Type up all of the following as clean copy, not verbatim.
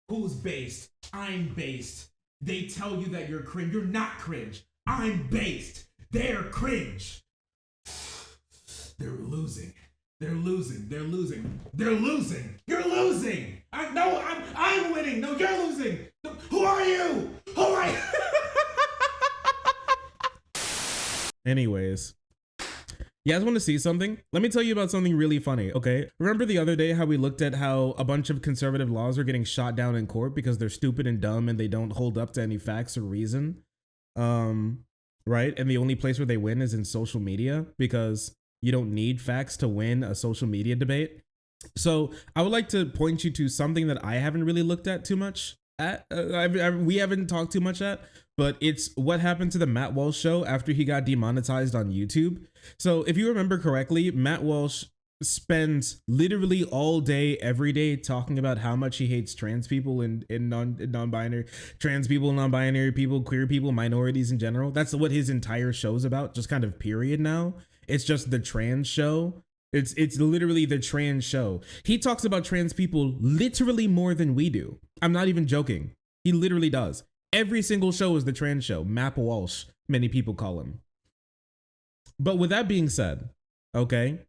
Who's based? I'm based. They tell you that you're cringe. You're not cringe. I'm based. They're cringe. They're losing. They're losing. They're losing. They're losing. You're losing. I'm winning. No, you're losing. Who are you? Who are you? Anyways, you guys want to see something? Let me tell you about something really funny, okay? Remember the other day how we looked at how a bunch of conservative laws are getting shot down in court because they're stupid and dumb and they don't hold up to any facts or reason? Right? And the only place where they win is in social media because you don't need facts to win a social media debate. So I would like to point you to something that I haven't really looked at too much at. We haven't talked too much at, but it's what happened to the Matt Walsh show after he got demonetized on YouTube. So if you remember correctly, Matt Walsh spends literally all day, every day talking about how much he hates trans people and non-binary, trans people, non-binary people, queer people, minorities in general. That's what his entire show's about, just kind of period now. It's just the trans show. It's literally the trans show. He talks about trans people literally more than we do. I'm not even joking. He literally does. Every single show is the trans show. Matt Walsh, many people call him. But with that being said, okay,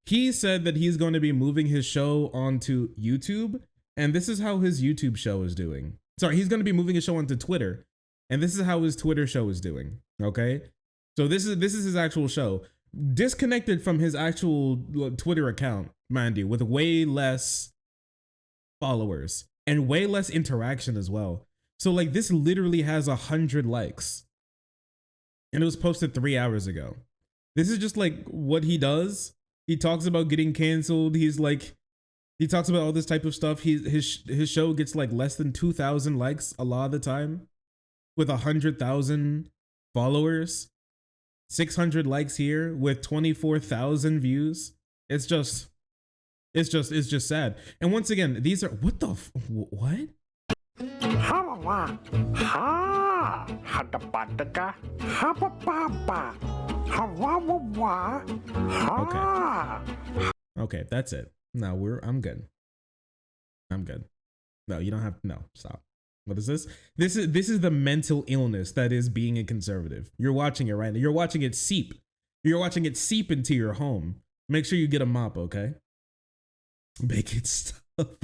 he said that he's going to be moving his show onto YouTube, and this is how his YouTube show is doing. Sorry, he's going to be moving his show onto Twitter, and this is how his Twitter show is doing. Okay, so this is his actual show, disconnected from his actual Twitter account, mind you, with way less followers and way less interaction as well. So like this literally has 100 likes, and it was posted 3 hours ago. This is just like what he does. He talks about getting canceled. He talks about all this type of stuff. His show gets like less than 2,000 likes a lot of the time, with 100,000 followers, 600 likes here with 24,000 views. It's just sad. And once again, these are what? Okay, that's it. No, I'm good. No, you don't have to. No, stop. What is this? This is the mental illness that is being a conservative. You're watching it right now. You're watching it seep. You're watching it seep into your home. Make sure you get a mop, okay? Make it stop.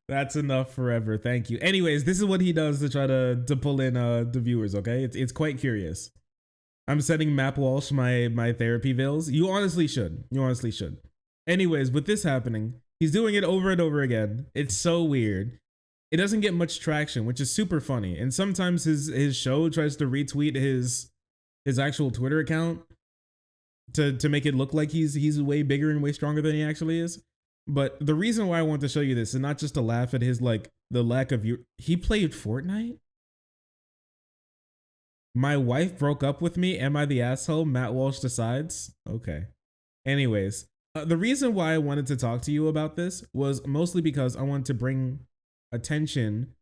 That's enough forever. Thank you. Anyways, this is what he does to try to pull in the viewers, okay? It's quite curious. I'm sending Matt Walsh my therapy bills. You honestly should. Anyways, with this happening, he's doing it over and over again. It's so weird. It doesn't get much traction, which is super funny. And sometimes his show tries to retweet his actual Twitter account to make it look like he's way bigger and way stronger than he actually is. But the reason why I want to show you this is not just to laugh at his like the lack of he played Fortnite. My wife broke up with me. Am I the asshole? Matt Walsh decides. Okay. Anyways, the reason why I wanted to talk to you about this was mostly because I want to bring attention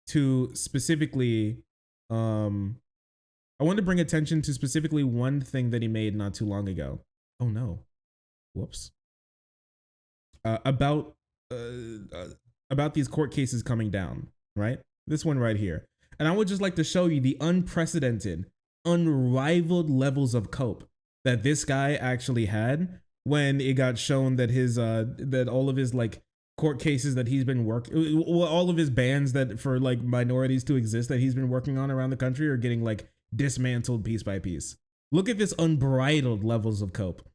to specifically one thing that he made not too long ago. Oh no. Whoops. About these court cases coming down, right? This one right here. And I would just like to show you the unprecedented, unrivaled levels of cope that this guy actually had when it got shown that that all of his like court cases that he's been working, all of his bans that for like minorities to exist that he's been working on around the country are getting like dismantled piece by piece. Look at this unbridled levels of cope.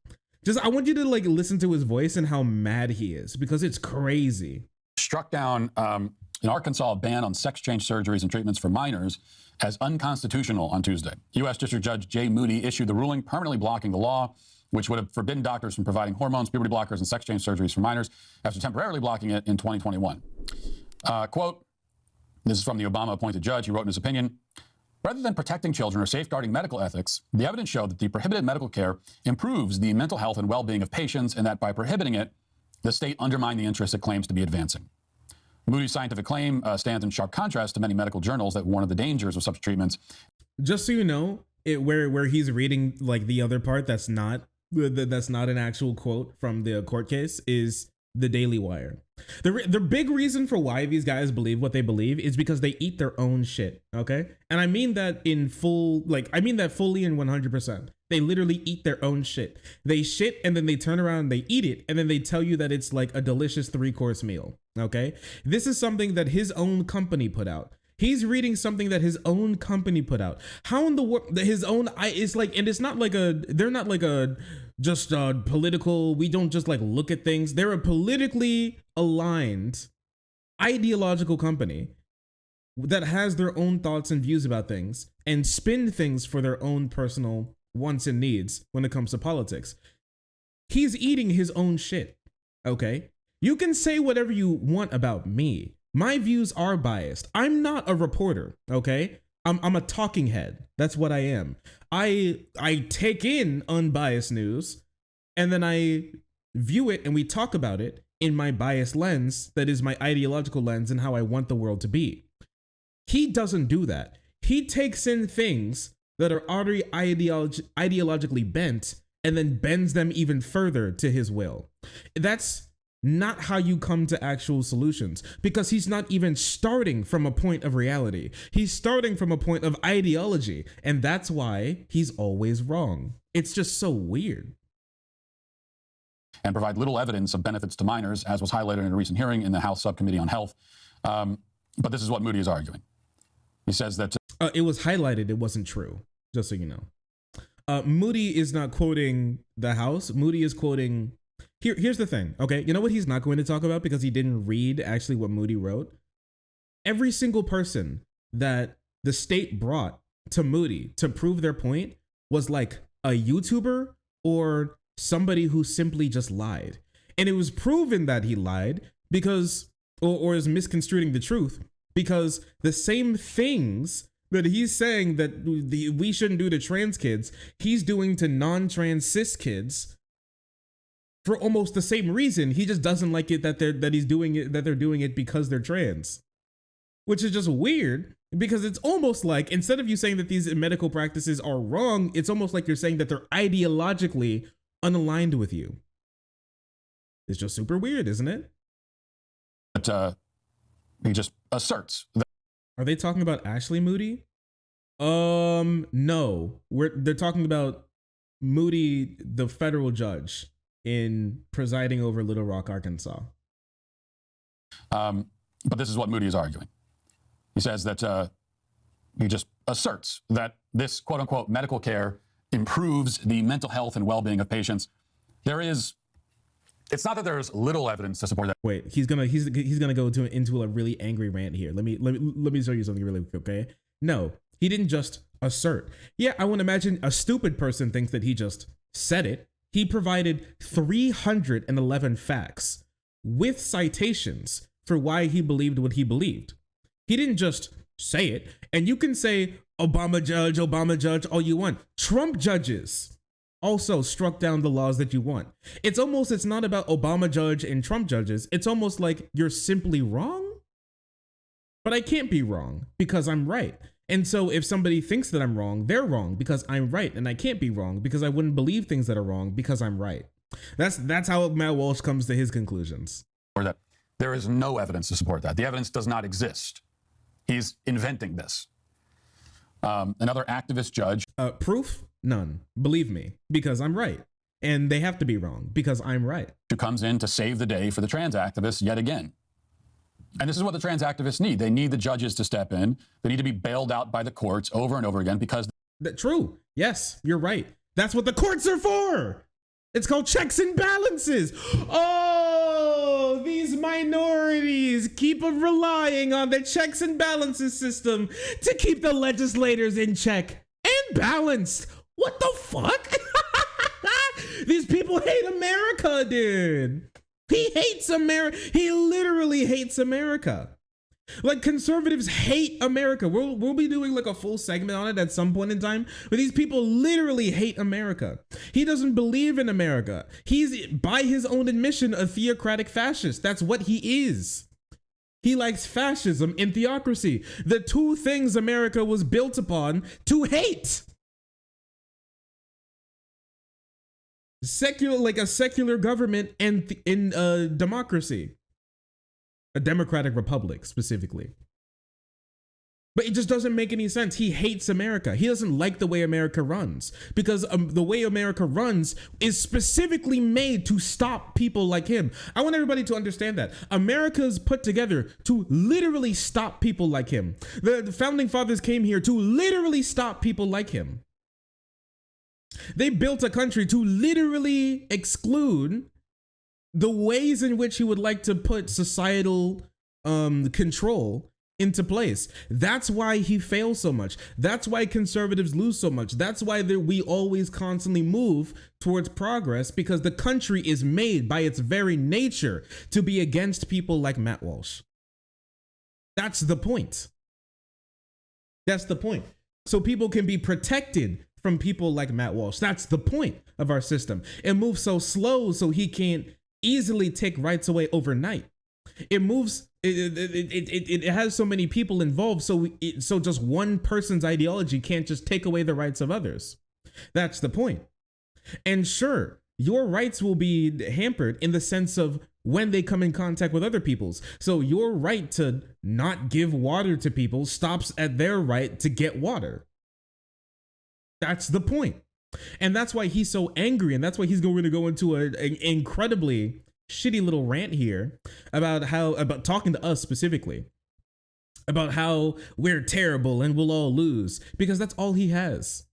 I want you to like listen to his voice and how mad he is because it's crazy. Struck down in Arkansas a ban on sex change surgeries and treatments for minors as unconstitutional on Tuesday. U.S. District Judge Jay Moody issued the ruling permanently blocking the law, which would have forbidden doctors from providing hormones, puberty blockers, and sex change surgeries for minors after temporarily blocking it in 2021. Quote, this is from the Obama-appointed judge. He wrote in his opinion, rather than protecting children or safeguarding medical ethics, the evidence showed that the prohibited medical care improves the mental health and well-being of patients and that by prohibiting it, the state undermined the interests it claims to be advancing. Moody's scientific claim stands in sharp contrast to many medical journals that warn of the dangers of such treatments. Just so you know, where he's reading like the other part that's not an actual quote from the court case is the Daily Wire. The big reason for why these guys believe what they believe is because they eat their own shit, okay? And I mean that in full, like, I mean that fully and 100%. They literally eat their own shit. They shit and then they turn around and they eat it and then they tell you that it's like a delicious 3-course meal, okay? This is something that his own company put out. He's reading something that his own company put out. How in the world, his own, it's like, and it's not like they're not like just political, we don't just like look at things. They're a politically aligned ideological company that has their own thoughts and views about things and spin things for their own personal wants and needs when it comes to politics. He's eating his own shit, okay? You can say whatever you want about me. My views are biased. I'm not a reporter, okay? I'm a talking head. That's what I am. I take in unbiased news and then I view it and we talk about it in my biased lens that is my ideological lens and how I want the world to be. He doesn't do that. He takes in things that are already ideologically bent and then bends them even further to his will. That's not how you come to actual solutions, because he's not even starting from a point of reality. He's starting from a point of ideology, and that's why he's always wrong. It's just so weird. And provide little evidence of benefits to minors, as was highlighted in a recent hearing in the House Subcommittee on Health. But this is what Moody is arguing. He says that it was highlighted, it wasn't true, just so you know. Moody is not quoting the House. Moody is quoting, here's the thing, okay? You know what he's not going to talk about because he didn't read actually what Moody wrote? Every single person that the state brought to Moody to prove their point was like a YouTuber or somebody who simply just lied. And it was proven that he lied because, or is misconstruing the truth, because the same things that he's saying that we shouldn't do to trans kids, he's doing to non-trans cis kids for almost the same reason. He just doesn't like it that they're doing it because they're trans, which is just weird, because it's almost like, instead of you saying that these medical practices are wrong, it's almost like you're saying that they're ideologically unaligned with you. It's just super weird, isn't it? But he just asserts that. Are they talking about Ashley Moody? No. They're talking about Moody, the federal judge in presiding over Little Rock, Arkansas. But this is what Moody is arguing. He says that he just asserts that this quote unquote medical care improves the mental health and well-being of patients. It's not that there's little evidence to support that. Wait, he's gonna go into a really angry rant here. Let me show you something really quick, okay? No, he didn't just assert. Yeah, I would imagine a stupid person thinks that he just said it. He provided 311 facts with citations for why he believed what he believed. He didn't just say it. And you can say Obama judge all you want. Trump judges also struck down the laws that you want. It's not about Obama judge and Trump judges. It's almost like you're simply wrong, but I can't be wrong because I'm right. And so if somebody thinks that I'm wrong, they're wrong because I'm right, and I can't be wrong because I wouldn't believe things that are wrong because I'm right. That's how Matt Walsh comes to his conclusions. Or that there is no evidence to support that. The evidence does not exist. He's inventing this. Another activist judge. Proof? None. Believe me, because I'm right. And they have to be wrong because I'm right. Who comes in to save the day for the trans activists yet again. And this is what the trans activists need. They need the judges to step in. They need to be bailed out by the courts over and over again because... True. Yes, you're right. That's what the courts are for. It's called checks and balances. Oh, these minorities keep relying on the checks and balances system to keep the legislators in check and balanced. What the fuck? These people hate America, dude. He hates America. He literally hates America. Like, conservatives hate America. We'll be doing like a full segment on it at some point in time, but these people literally hate America. He doesn't believe in America. He's, by his own admission, a theocratic fascist. That's what he is. He likes fascism and theocracy, the two things America was built upon to hate. Secular, like a secular government and in democracy. a democratic republic specifically. But it just doesn't make any sense. He hates America. He doesn't like the way America runs because the way America runs is specifically made to stop people like him. I want everybody to understand that. America's put together to literally stop people like him. The founding fathers came here to literally stop people like him. They built a country to literally exclude the ways in which he would like to put societal control into place. That's why he fails so much. That's why conservatives lose so much. That's why we always constantly move towards progress, because the country is made by its very nature to be against people like Matt Walsh. That's the point. That's the point. So people can be protected from people like Matt Walsh. That's the point of our system. It moves so slow so he can't easily take rights away overnight. It moves, it has so many people involved, so just one person's ideology can't just take away the rights of others. That's the point. And sure, your rights will be hampered in the sense of when they come in contact with other people's. So your right to not give water to people stops at their right to get water. That's the point. And that's why he's so angry, and that's why he's going to go into an incredibly shitty little rant here about talking to us specifically about how we're terrible and we'll all lose, because that's all he has.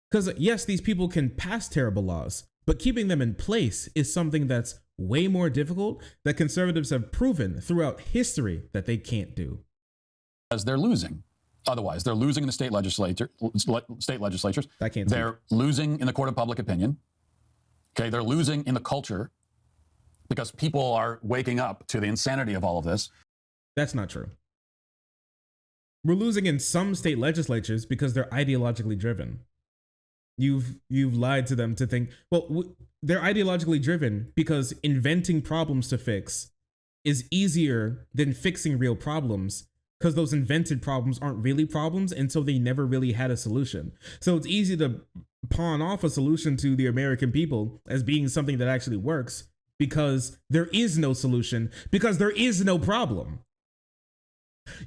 Because yes, these people can pass terrible laws, but keeping them in place is something that's way more difficult, that conservatives have proven throughout history that they can't do. As they're losing. Otherwise, they're losing in the state legislatures. They're losing in the court of public opinion. Okay, they're losing in the culture, because people are waking up to the insanity of all of this. That's not true. We're losing in some state legislatures because they're ideologically driven. You've lied to them to think, well, they're ideologically driven because inventing problems to fix is easier than fixing real problems, because those invented problems aren't really problems, and so they never really had a solution. So it's easy to pawn off a solution to the American people as being something that actually works, because there is no solution, because there is no problem.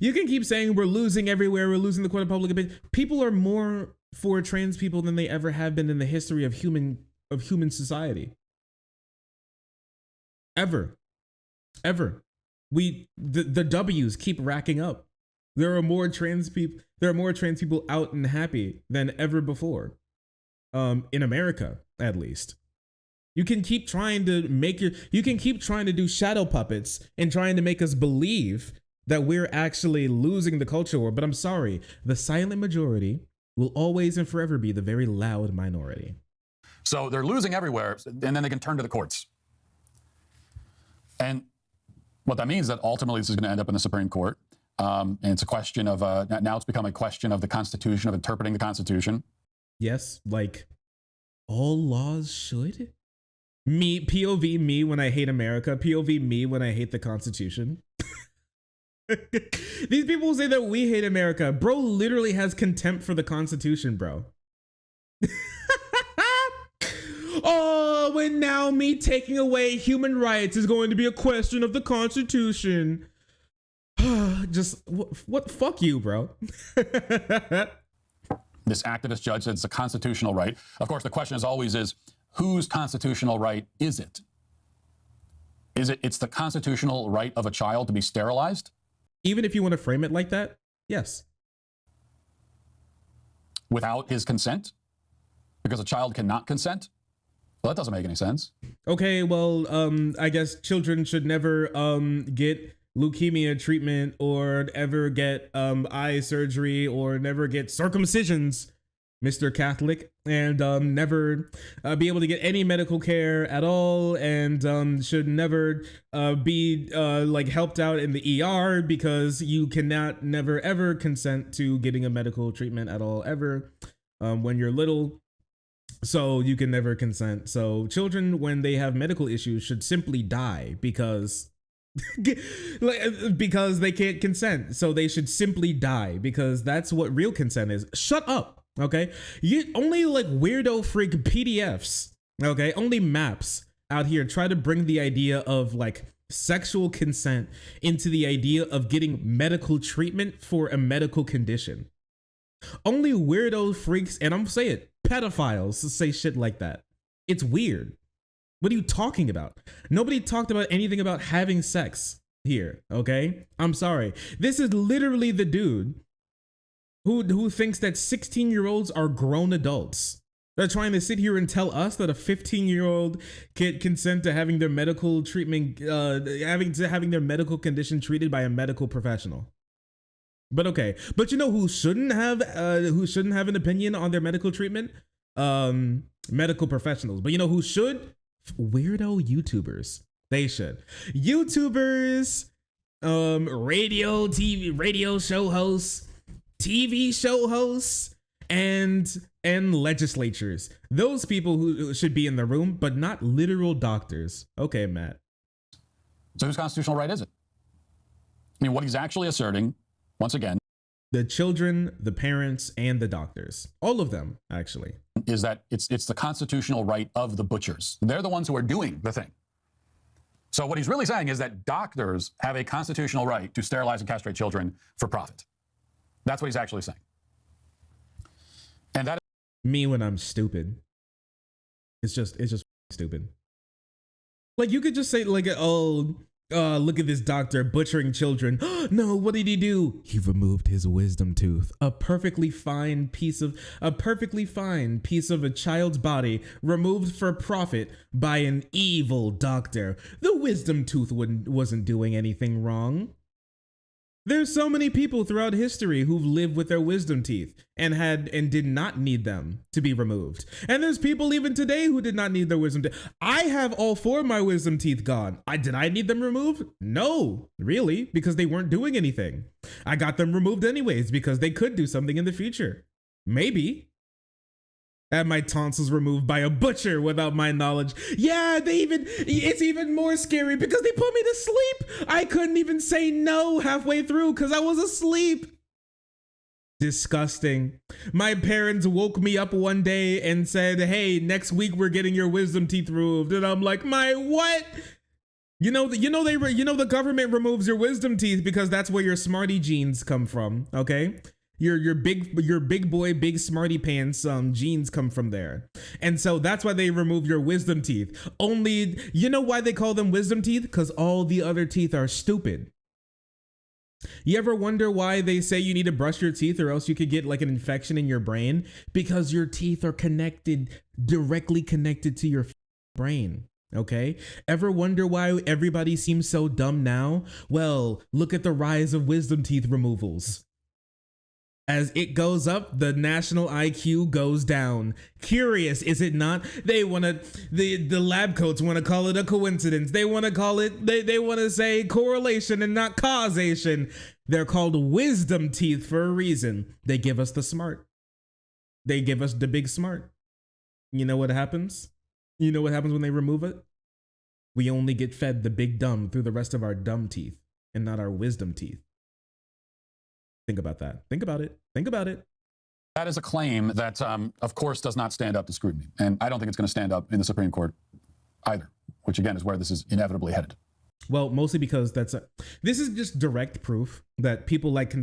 You can keep saying we're losing everywhere, we're losing the court of public opinion. People are more for trans people than they ever have been in the history of human society. Ever. The W's keep racking up. There are more trans people out and happy than ever before. In America, at least. You can keep trying to do shadow puppets and trying to make us believe that we're actually losing the culture war. But I'm sorry, the silent majority will always and forever be the very loud minority. So they're losing everywhere, and then they can turn to the courts. And what that means is that ultimately this is going to end up in the Supreme Court. And it's a question of, now it's become a question of the Constitution, of interpreting the Constitution. Yes, like all laws should. Me, POV me when I hate America, POV me when I hate the Constitution. These people say that we hate America. Bro literally has contempt for the Constitution, bro. Oh, and now me taking away human rights is going to be a question of the Constitution. Just, what? Fuck you, bro. This activist judge said it's a constitutional right. Of course, the question is whose constitutional right is it? It's the constitutional right of a child to be sterilized? Even if you want to frame it like that, yes. Without his consent? Because a child cannot consent? Well, that doesn't make any sense. Okay, well, I guess children should never get leukemia treatment or ever get eye surgery or never get circumcisions, Mr. Catholic, and never be able to get any medical care at all, and should never be like helped out in the ER, because you cannot never ever consent to getting a medical treatment at all ever when you're little. So you can never consent. So children, when they have medical issues, should simply die because they can't consent. So they should simply die, because that's what real consent is. Shut up. Okay. You only like weirdo freak PDFs. Okay. Only maps out here try to bring the idea of like sexual consent into the idea of getting medical treatment for a medical condition. Only weirdo freaks, and I'm saying it, pedophiles, say shit like that. It's weird. What are you talking about? Nobody talked about anything about having sex here, okay? I'm sorry. This is literally the dude who thinks that 16-year-olds are grown adults. They're trying to sit here and tell us that a 15-year-old can consent to having their medical treatment, having their medical condition treated by a medical professional. But okay, but you know who shouldn't have an opinion on their medical treatment? Medical professionals. But you know who should? Weirdo YouTubers. They should. YouTubers, radio show hosts, TV show hosts, and legislatures. Those people who should be in the room, but not literal doctors. Okay, Matt. So whose constitutional right is it? I mean, what he's actually asserting, once again, the children, the parents, and the doctors. All of them, actually. Is that it's the constitutional right of the butchers. They're the ones who are doing the thing. So what he's really saying is that doctors have a constitutional right to sterilize and castrate children for profit. That's what he's actually saying. And that me when I'm stupid. It's just stupid. Like you could just say like, oh, look at this doctor butchering children. No, what did he do? He removed his wisdom tooth. A perfectly fine piece of a child's body removed for profit by an evil doctor. The wisdom tooth wasn't doing anything wrong. There's so many people throughout history who've lived with their wisdom teeth and did not need them to be removed. And there's people even today who did not need their wisdom teeth. I have all 4 of my wisdom teeth gone. Did I need them removed? No, really, because they weren't doing anything. I got them removed anyways because they could do something in the future. Maybe. And my tonsils removed by a butcher without my knowledge. Yeah, it's even more scary because they put me to sleep. I couldn't even say no halfway through because I was asleep. Disgusting. My parents woke me up one day and said, hey, next week we're getting your wisdom teeth removed. And I'm like, my what? The government removes your wisdom teeth because that's where your smarty genes come from, okay? Your big boy, big smarty pants genes come from there. And so that's why they remove your wisdom teeth. Only, you know why they call them wisdom teeth? Because all the other teeth are stupid. You ever wonder why they say you need to brush your teeth or else you could get like an infection in your brain? Because your teeth are directly connected to your brain. Okay? Ever wonder why everybody seems so dumb now? Well, look at the rise of wisdom teeth removals. As it goes up, the national IQ goes down. Curious, is it not? They want to, the lab coats want to call it a coincidence. They want to call it, they want to say correlation and not causation. They're called wisdom teeth for a reason. They give us the smart. They give us the big smart. You know what happens? You know what happens when they remove it? We only get fed the big dumb through the rest of our dumb teeth and not our wisdom teeth. Think about that. Think about it. Think about it. That is a claim that, of course, does not stand up to scrutiny. And I don't think it's going to stand up in the Supreme Court either, which, again, is where this is inevitably headed. Well, mostly because this is just direct proof that people like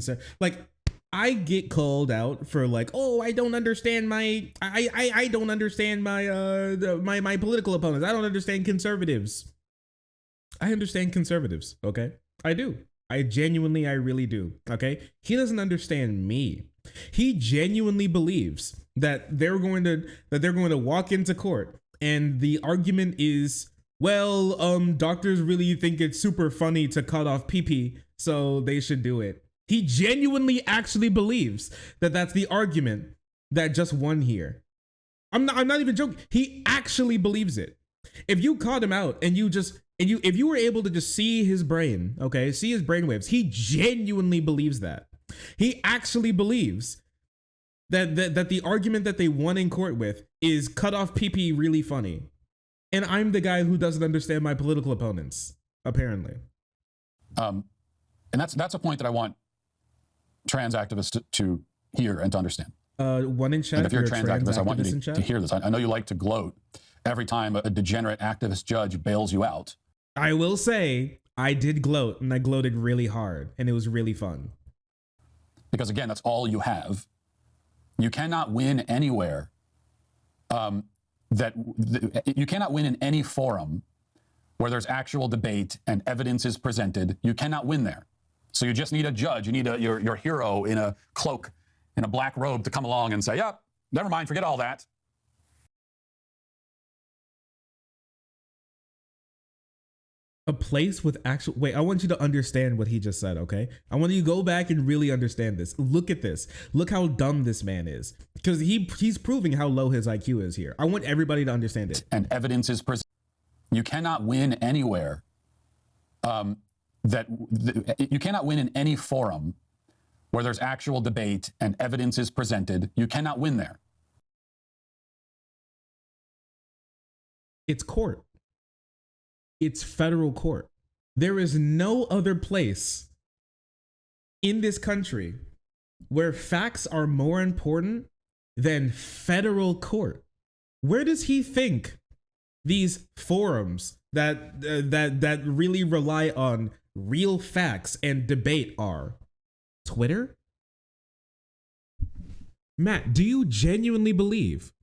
I get called out for like, oh, I don't understand my political opponents. I don't understand conservatives. I understand conservatives. Okay. I do. I really do. Okay. He doesn't understand me. He genuinely believes that they're going to walk into court and the argument is, well, doctors really think it's super funny to cut off pee-pee, so they should do it. He genuinely actually believes that that's the argument that just won here. I'm not even joking. He actually believes it. If you caught him out and if you were able to just see his brain, okay, see his brainwaves, he genuinely believes that. He actually believes that the argument that they won in court with is cut off pee-pee really funny. And I'm the guy who doesn't understand my political opponents, apparently. And that's a point that I want trans activists to hear and to understand. One in chat. And if you're a trans activist, I want you to hear this. I know you like to gloat every time a degenerate activist judge bails you out. I will say I did gloat, and I gloated really hard, and it was really fun. Because again, that's all you have. You cannot win anywhere. You cannot win in any forum where there's actual debate and evidence is presented. You cannot win there. So you just need a judge. You need your hero in a cloak, in a black robe to come along and say, yep, never mind, forget all that. A place with actual, wait, I want you to understand what he just said, okay? I want you to go back and really understand this. Look at this. Look how dumb this man is. Because he's proving how low his IQ is here. I want everybody to understand it. And evidence is presented. You cannot win anywhere. You cannot win in any forum where there's actual debate and evidence is presented. You cannot win there. It's court. It's federal court. There is no other place in this country where facts are more important than federal court. Where does he think these forums that really rely on real facts and debate are? Twitter? Matt, do you genuinely believe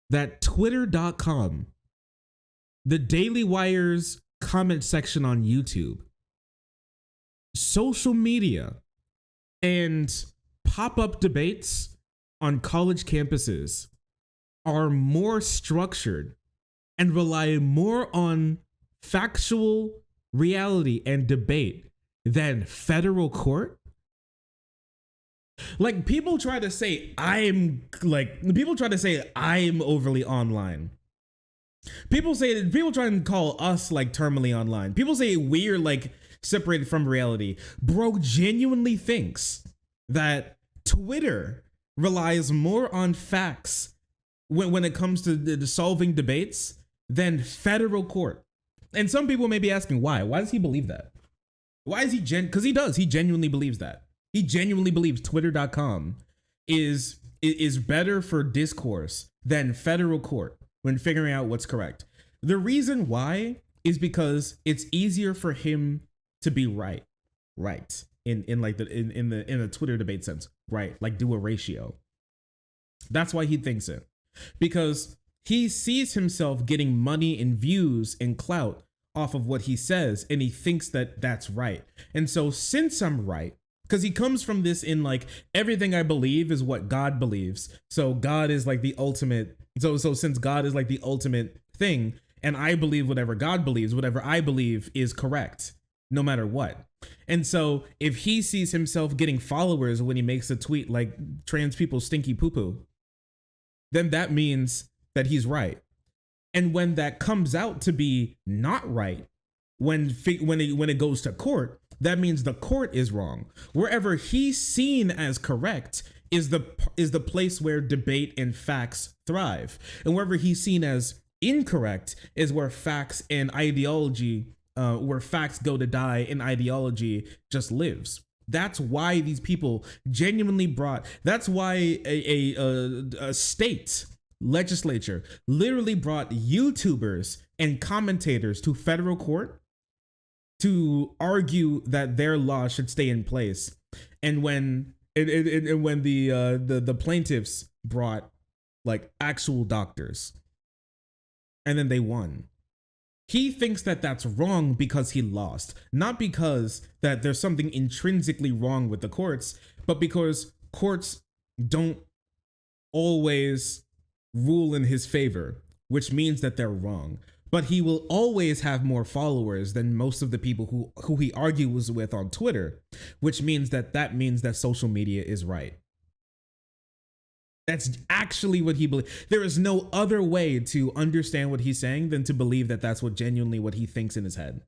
that Twitter.com, the Daily Wire's comment section on YouTube, social media, and pop-up debates on college campuses are more structured and rely more on factual reality and debate than federal court? Like, people try to say I'm overly online. People try and call us like terminally online. People say we're like separated from reality. Bro genuinely thinks that Twitter relies more on facts when it comes to the solving debates than federal court. And some people may be asking why. Why does he believe that? Why is he because he does. He genuinely believes that. He genuinely believes Twitter.com is better for discourse than federal court when figuring out what's correct. The reason why is because it's easier for him to be right in the Twitter debate sense, right? Like, do a ratio. That's why he thinks it, because he sees himself getting money and views and clout off of what he says, and he thinks that that's right. And so since I'm right, because he comes from this in like, everything I believe is what God believes, so God is like the ultimate. So since God is like the ultimate thing, and I believe whatever God believes, whatever I believe is correct, no matter what. And so if he sees himself getting followers when he makes a tweet like trans people stinky poo poo, then that means that he's right. And when that comes out to be not right, when it goes to court, that means the court is wrong. Wherever he's seen as correct is the place where debate and facts thrive. And wherever he's seen as incorrect is where facts and ideology, where facts go to die and ideology just lives. That's why these people genuinely that's why a state legislature literally brought YouTubers and commentators to federal court to argue that their law should stay in place. And when the plaintiffs brought like actual doctors, and then they won. He thinks that that's wrong because he lost, not because that there's something intrinsically wrong with the courts, but because courts don't always rule in his favor, which means that they're wrong. But he will always have more followers than most of the people who he argues with on Twitter, which means that social media is right. That's actually what he believes. There is no other way to understand what he's saying than to believe that that's what he thinks in his head.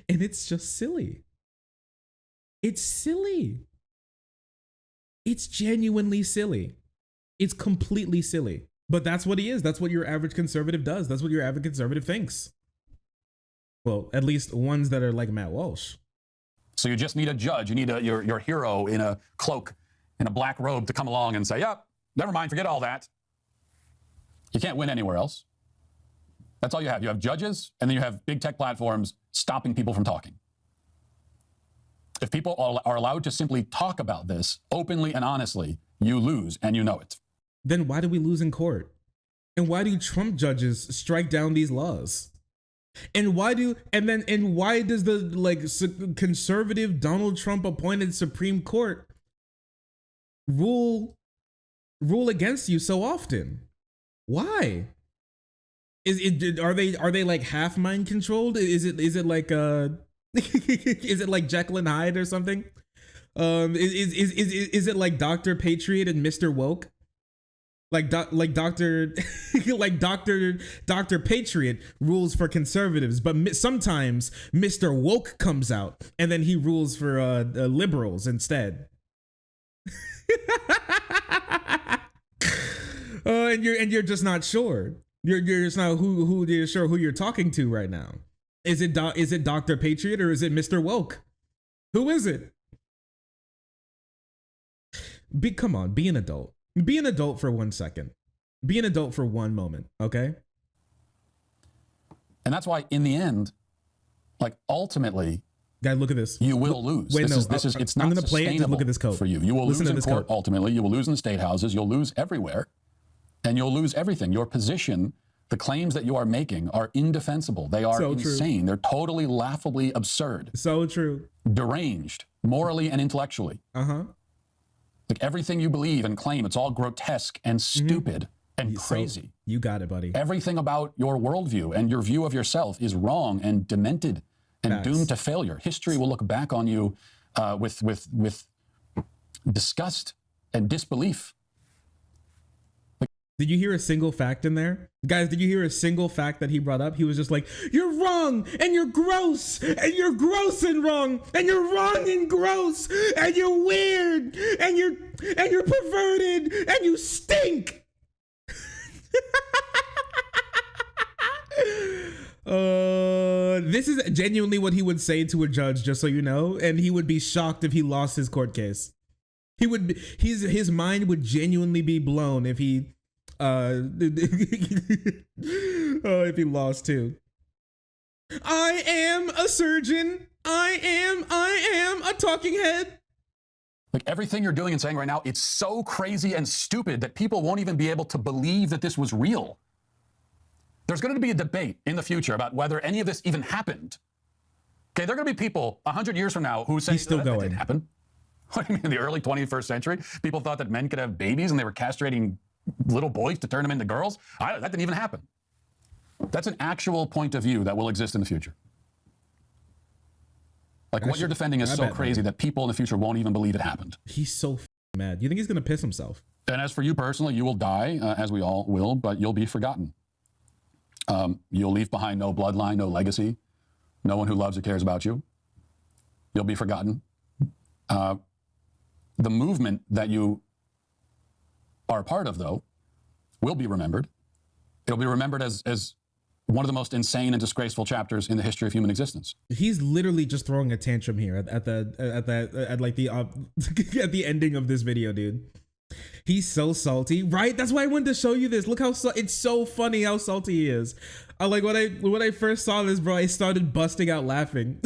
And it's just silly. It's silly. It's genuinely silly. It's completely silly. But that's what he is. That's what your average conservative does. That's what your average conservative thinks. Well, at least ones that are like Matt Walsh. So you just need a judge. You need your hero in a cloak, in a black robe to come along and say, yep, never mind, forget all that. You can't win anywhere else. That's all you have. You have judges, and then you have big tech platforms stopping people from talking. If people are allowed to simply talk about this openly and honestly, you lose, and you know it. Then why do we lose in court? And why do Trump judges strike down these laws? And why does the conservative Donald Trump appointed Supreme Court rule against you so often? Why? Are they like half mind controlled? Is it like is it like Jekyll and Hyde or something? Is it like Dr. Patriot and Mr. Woke? Like Dr. Patriot rules for conservatives, but sometimes Mr. Woke comes out and then he rules for liberals instead. And you're just not sure. You're just not who you're sure who you're talking to right now. Is it Dr. Patriot or is it Mr. Woke? Who is it? Come on, be an adult. Be an adult for 1 second. Be an adult for one moment, okay? And that's why, in the end, like ultimately, guys, look at this. You will lose. Wait, it's not I'm gonna play it. Just look at this code for you. You will Listen lose to in this court. code. Ultimately, you will lose in the state houses. You'll lose everywhere, and you'll lose everything. Your position, the claims that you are making, are indefensible. They are So insane. true. They're totally laughably absurd. So true. Deranged, morally and intellectually. Like everything you believe and claim, it's all grotesque and stupid and crazy. So, you got it, buddy. Everything about your worldview and your view of yourself is wrong and demented and Facts. doomed to failure. History will look back on you with disgust and disbelief. Did you hear a single fact in there? Guys, did you hear a single fact that he brought up? He was just like, you're wrong, and you're gross, and you're gross and wrong, and you're wrong and gross, and you're weird, and you're perverted, and you stink. This is genuinely what he would say to a judge, just so you know, and he would be shocked if he lost his court case. His mind would genuinely be blown if he if he lost too. I am a surgeon. I am a talking head. Like everything you're doing and saying right now, it's so crazy and stupid that people won't even be able to believe that this was real. There's going to be a debate in the future about whether any of this even happened. Okay, there are going to be people 100 years from now who say still that going. didn't happen. What do you mean, in the early 21st century, people thought that men could have babies and they were castrating little boys to turn them into girls? That didn't even happen. That's an actual point of view that will exist in the future. Like what you're defending is so crazy that people in the future won't even believe it happened. He's so mad. You think he's going to piss himself? And as for you personally, you will die, as we all will, but you'll be forgotten. You'll leave behind no bloodline, no legacy, no one who loves or cares about you. You'll be forgotten. The movement that you are a part of, though, will be remembered. It'll be remembered as one of the most insane and disgraceful chapters in the history of human existence. He's literally just throwing a tantrum here at the ending of this video, dude. He's so salty, right? That's why I wanted to show you this. Look how it's so funny how salty he is. Like when I first saw this, bro, I started busting out laughing.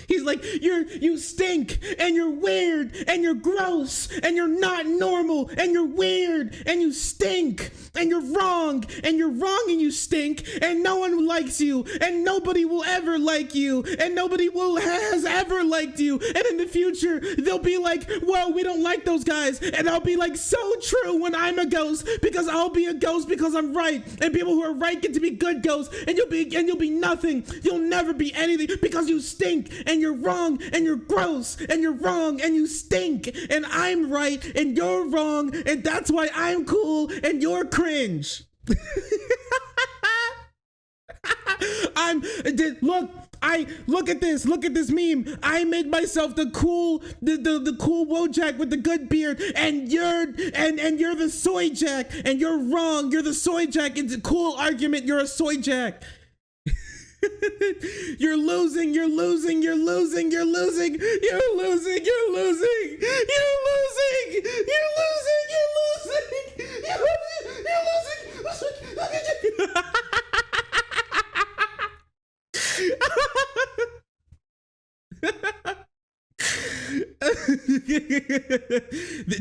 He's like, you stink, and you're weird, and you're gross, and you're not normal, and you're weird, and you stink, and you're wrong, and you stink, and no one likes you, and nobody will ever like you, and nobody has ever liked you, and in the future, they'll be like, well, we don't like those guys, and I'll be like, so true when I'm a ghost, because I'll be a ghost because I'm right, and people who are right get to be good ghosts, and you'll be nothing, you'll never be anything, because you stink, and you're wrong, and you're gross, and you're wrong, and you stink, and I'm right, and you're wrong, and that's why I'm cool, and you're cringe. Look at this meme. I made myself the cool Wojak with the good beard, and you're the soy jack, and you're wrong. You're the soy jack. It's a cool argument. You're a soy jack. You're losing. You're losing. You're losing. You're losing. You're losing. You're losing. You're losing. You're losing. You're losing. You're losing. You're losing.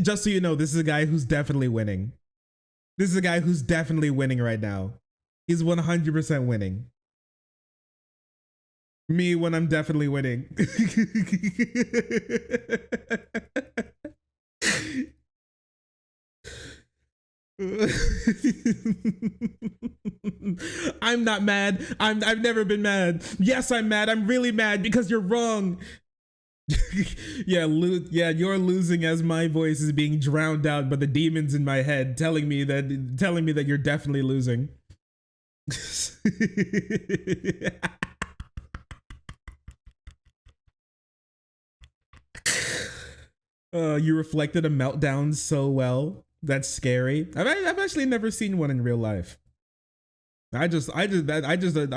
Just so you know, this is a guy who's definitely winning. This is a guy who's definitely winning right now. He's 100% winning. Me when I'm definitely winning. I'm not mad. I've never been mad. Yes, I'm mad. I'm really mad because you're wrong. Yeah, you're losing as my voice is being drowned out by the demons in my head telling me that you're definitely losing. You reflected a meltdown so well. That's scary. I've actually never seen one in real life. I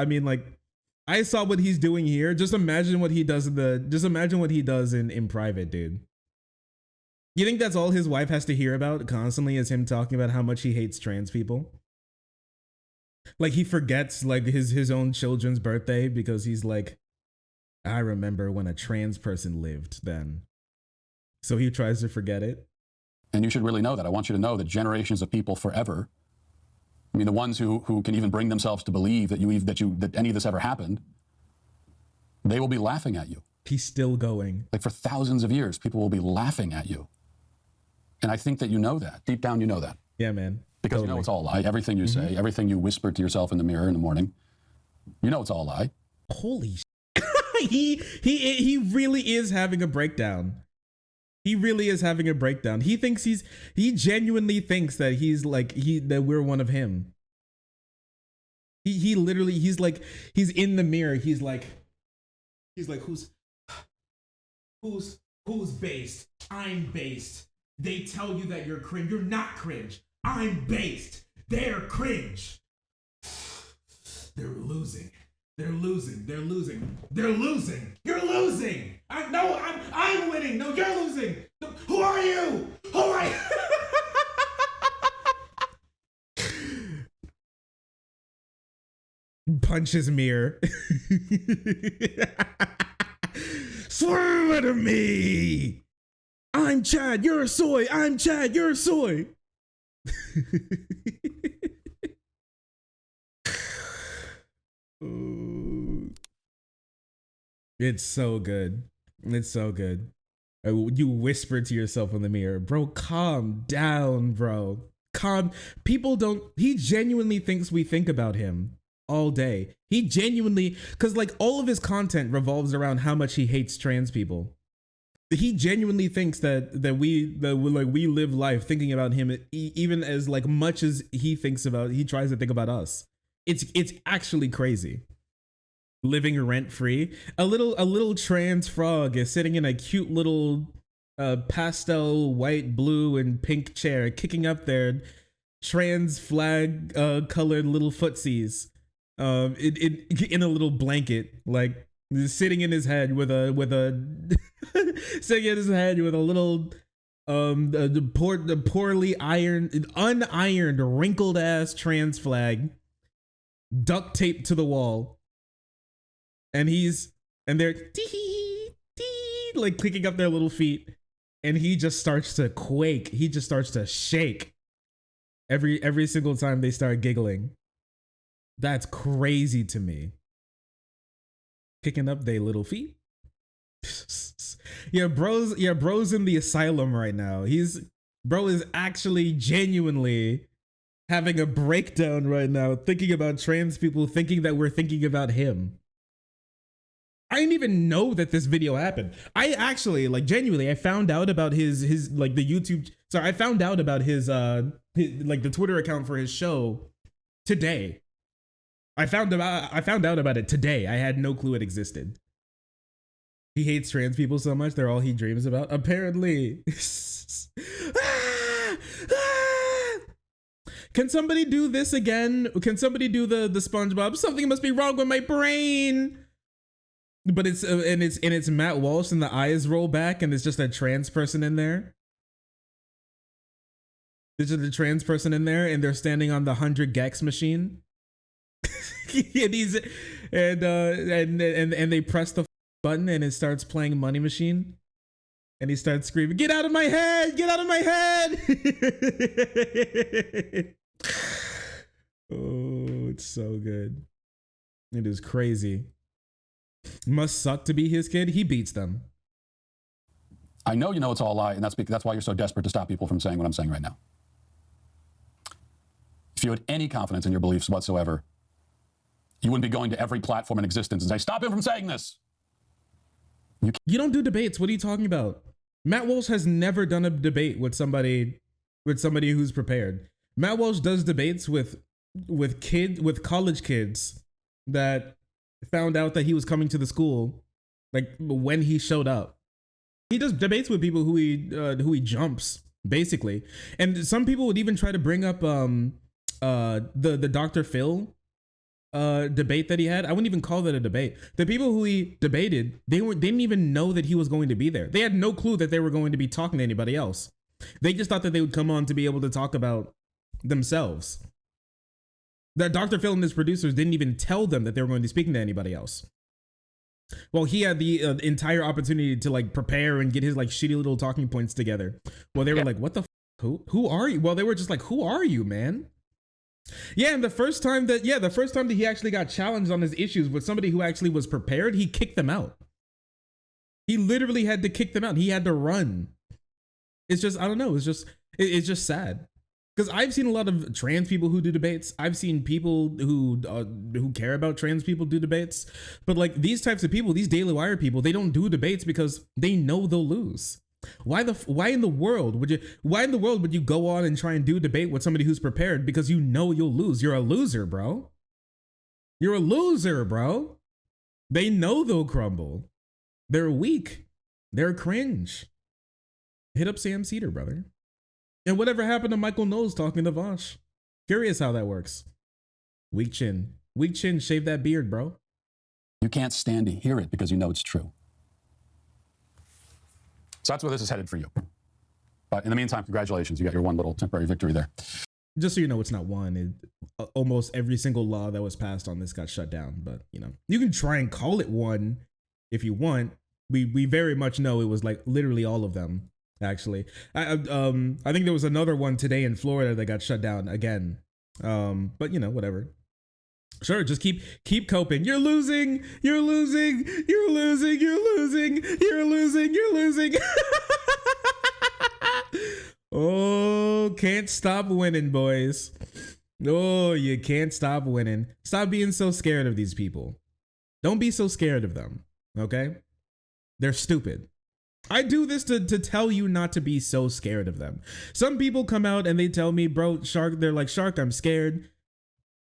mean, like, I saw what he's doing here. Just imagine what he does in private, dude. You think that's all his wife has to hear about constantly is him talking about how much he hates trans people? Like, he forgets like his own children's birthday because he's like, I remember when a trans person lived then. So he tries to forget it. And you should really know that. I want you to know that generations of people forever, I mean, the ones who can even bring themselves to believe that any of this ever happened, they will be laughing at you. He's still going. Like, for thousands of years, people will be laughing at you. And I think that you know that. Deep down, you know that. Yeah, man. Because totally. You know it's all a lie. Everything you say, everything you whisper to yourself in the mirror in the morning, you know it's all a lie. Holy he really is having a breakdown. He really is having a breakdown. He genuinely thinks that that we're one of him. He literally, he's in the mirror. He's like, who's based? I'm based. They tell you that you're cringe. You're not cringe. I'm based. They're cringe. They're losing. They're losing. They're losing. They're losing. You're losing. I'm winning. No, you're losing. No, who are you? Who are you? Punch his mirror. Swear to me. I'm Chad. You're a soy. I'm Chad. You're a soy. It's so good. It's so good. You whisper to yourself in the mirror, bro, calm down, bro. He genuinely thinks we think about him all day. He genuinely, because like all of his content revolves around how much he hates trans people. He genuinely thinks that we live life thinking about him even as like much as he tries to think about us. It's actually crazy. Living rent free. A little trans frog is sitting in a cute little pastel white, blue, and pink chair, kicking up their trans flag colored little footsies in a little blanket, like sitting in his head with a sitting in his head with a little poorly unironed, wrinkled ass trans flag duct taped to the wall. And they're like clicking up their little feet, and he just starts to quake. He just starts to shake every single time they start giggling. That's crazy to me. Kicking up their little feet. bro's in the asylum right now. Bro is actually genuinely having a breakdown right now, thinking about trans people, thinking that we're thinking about him. I didn't even know that this video happened. I actually, like, genuinely, I found out about his like the YouTube. Sorry, I found out about his like the Twitter account for his show today. I found out about it today. I had no clue it existed. He hates trans people so much; they're all he dreams about. Apparently. Can somebody do this again? Can somebody do the SpongeBob? Something must be wrong with my brain. But it's Matt Walsh and the eyes roll back and it's just a trans person in there. There's just a trans person in there and they're standing on the 100 Gex machine. And they press the button and it starts playing Money Machine. And he starts screaming, "Get out of my head! Get out of my head!" Oh, it's so good. It is crazy. Must suck to be his kid. He beats them. I know you know it's all a lie, and that's why you're so desperate to stop people from saying what I'm saying right now. If you had any confidence in your beliefs whatsoever, you wouldn't be going to every platform in existence and say, "Stop him from saying this." You don't do debates. What are you talking about? Matt Walsh has never done a debate with somebody who's prepared. Matt Walsh does debates with college kids that found out that he was coming to the school, like when he showed up. He does debates with people who he jumps, basically. And some people would even try to bring up the Dr. Phil debate that he had. I wouldn't even call that a debate. The people who he debated, they didn't even know that he was going to be there. They had no clue that they were going to be talking to anybody else. They just thought that they would come on to be able to talk about themselves. That Dr. Phil and his producers didn't even tell them that they were going to be speaking to anybody else. Well, he had the entire opportunity to like prepare and get his like shitty little talking points together. Well, they were like, "What the who are you?" Well, they were just like, "Who are you, man?" Yeah, and the first time that he actually got challenged on his issues with somebody who actually was prepared, he kicked them out. He literally had to kick them out. He had to run. It's just, I don't know. It's just sad. Because I've seen a lot of trans people who do debates. I've seen people who care about trans people do debates. But like these types of people, these Daily Wire people, they don't do debates because they know they'll lose. Why in the world would you go on and try and do a debate with somebody who's prepared because you know you'll lose? You're a loser, bro. You're a loser, bro. They know they'll crumble. They're weak. They're cringe. Hit up Sam Cedar, brother. And whatever happened to Michael Knowles talking to Walsh? Curious how that works. Weak chin. Weak chin, shave that beard, bro. You can't stand to hear it because you know it's true. So that's where this is headed for you. But in the meantime, congratulations. You got your one little temporary victory there. Just so you know, it's not one. Almost every single law that was passed on this got shut down. But, you know, you can try and call it one if you want. We very much know it was like literally all of them. Actually, I think there was another one today in Florida that got shut down again. But you know, whatever. Sure, just keep coping. You're losing. You're losing. You're losing. You're losing. You're losing. You're losing. Oh, can't stop winning, boys. Oh, you can't stop winning. Stop being so scared of these people. Don't be so scared of them. Okay? They're stupid. I do this to tell you not to be so scared of them. Some people come out and they tell me, "Bro, Shark," they're like, "Shark, I'm scared."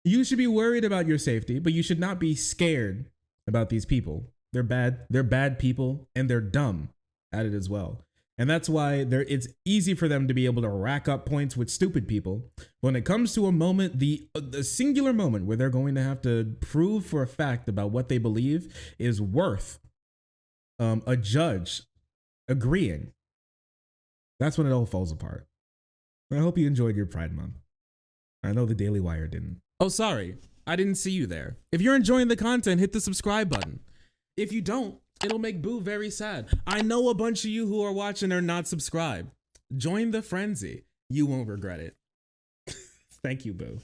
You should be worried about your safety, but you should not be scared about these people. They're bad people, and they're dumb at it as well. And that's why it's easy for them to be able to rack up points with stupid people. When it comes to a moment, the singular moment where they're going to have to prove for a fact about what they believe is worth a judge agreeing. That's when it all falls apart. I hope you enjoyed your Pride Month. I know the Daily Wire didn't. Oh, sorry. I didn't see you there. If you're enjoying the content, hit the subscribe button. If you don't, it'll make Boo very sad. I know a bunch of you who are watching are not subscribed. Join the frenzy. You won't regret it. Thank you, Boo.